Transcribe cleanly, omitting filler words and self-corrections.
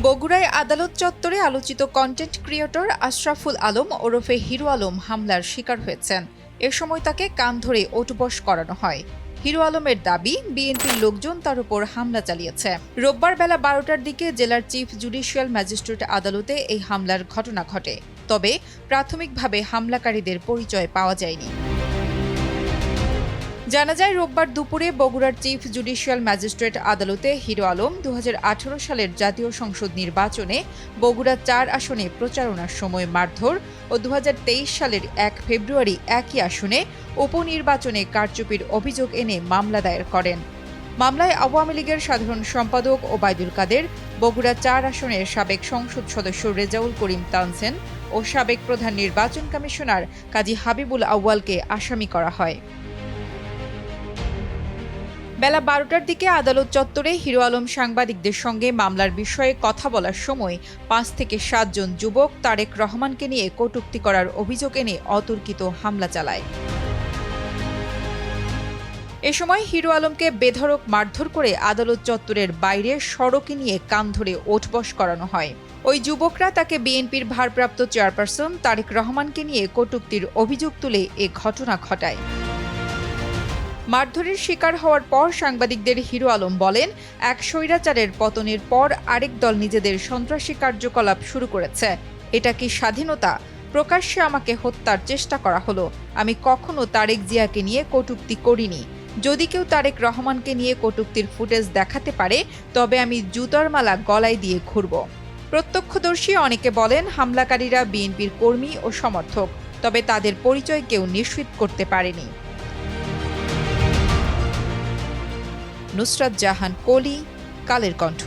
বগুড়ায় আদালত চত্বরে আলোচিত কন্টেন্ট ক্রিয়েটর আশরাফুল আলম ওরফে হিরো আলম হামলার শিকার হয়েছেন। এ সময় তাকে কান ধরে ওঠবোস করানো হয়। হিরো আলমের দাবি, বিএনপির লোকজন তার উপর হামলা চালিয়েছে। রোববার বেলা 12টার দিকে জেলার চিফ জুডিশিয়াল ম্যাজিস্ট্রেট আদালতে এই হামলার ঘটনা ঘটে। তবে প্রাথমিকভাবে হামলাকারীদের পরিচয় পাওয়া যায়নি। জানা যায়, রোববার দুপুরে বগুড়ার চিফ জুডিশিয়াল ম্যাজিস্ট্রেট আদালতে হিরো আলম 2018 সালের জাতীয় সংসদ নির্বাচনে বগুড়া 4 আসনে প্রচারণার সময় মারধর ও 2023 সালের 1 ফেব্রুয়ারি একই আসনে উপনির্বাচনে কারচুপির অভিযোগ এনে মামলা দায়ের করেন। মামলায় আওয়ামী লীগের সাধারণ সম্পাদক ওবায়দুল কাদের, বগুড়া 4 আসনের সাবেক সংসদ সদস্য রেজাউল করিম তানসেন ও সাবেক প্রধান নির্বাচন কমিশনার কাজী হাবিবুল আউয়ালকে আসামি করা হয়। বেলা 12টার দিকে আদালত চত্বরে হিরো আলম সাংবাদিকদের সঙ্গে মামলার বিষয়ে কথা বলার সময় 5 থেকে 7 জন যুবক তারেক রহমানকে নিয়ে কটূক্তি করার অভিযোগ এনে অতর্কিত হামলা চালায়। এ সময় হিরো আলমকে বেধড়ক মারধর করে আদালত চত্বরের বাইরে সড়কে নিয়ে কান ধরে ওঠবস করানো হয়। ওই যুবকরা তাকে বিএনপির ভারপ্রাপ্ত চেয়ারপারসন তারেক রহমানকে নিয়ে কটূক্তির অভিযোগ তুলে এ ঘটনা ঘটায়। মারধরের শিকার হওয়ার পর সাংবাদিকদের হিরো আলম বলেন, এক স্বৈরাচারের পতনের পর আরেক দল নিজেদের সন্ত্রাসী কার্যকলাপ শুরু করেছে। এটা কি স্বাধীনতা? প্রকাশ্যে আমাকে হত্যার চেষ্টা করা হলো। আমি কখনো তারেক জিয়াকে নিয়ে কটূক্তি করিনি। যদি কেউ তারেক রহমানকে নিয়ে কটূক্তির ফুটেজ দেখাতে পারে, তবে আমি জুতার মালা গলায় দিয়ে ঘুরব। প্রত্যক্ষদর্শী অনেকে বলেন, হামলাকারীরা বিএনপির কর্মী ও সমর্থক, তবে তাদের পরিচয় কেউ নিশ্চিত করতে পারেনি। নুসরাত জাহান কলি, কালের কণ্ঠ।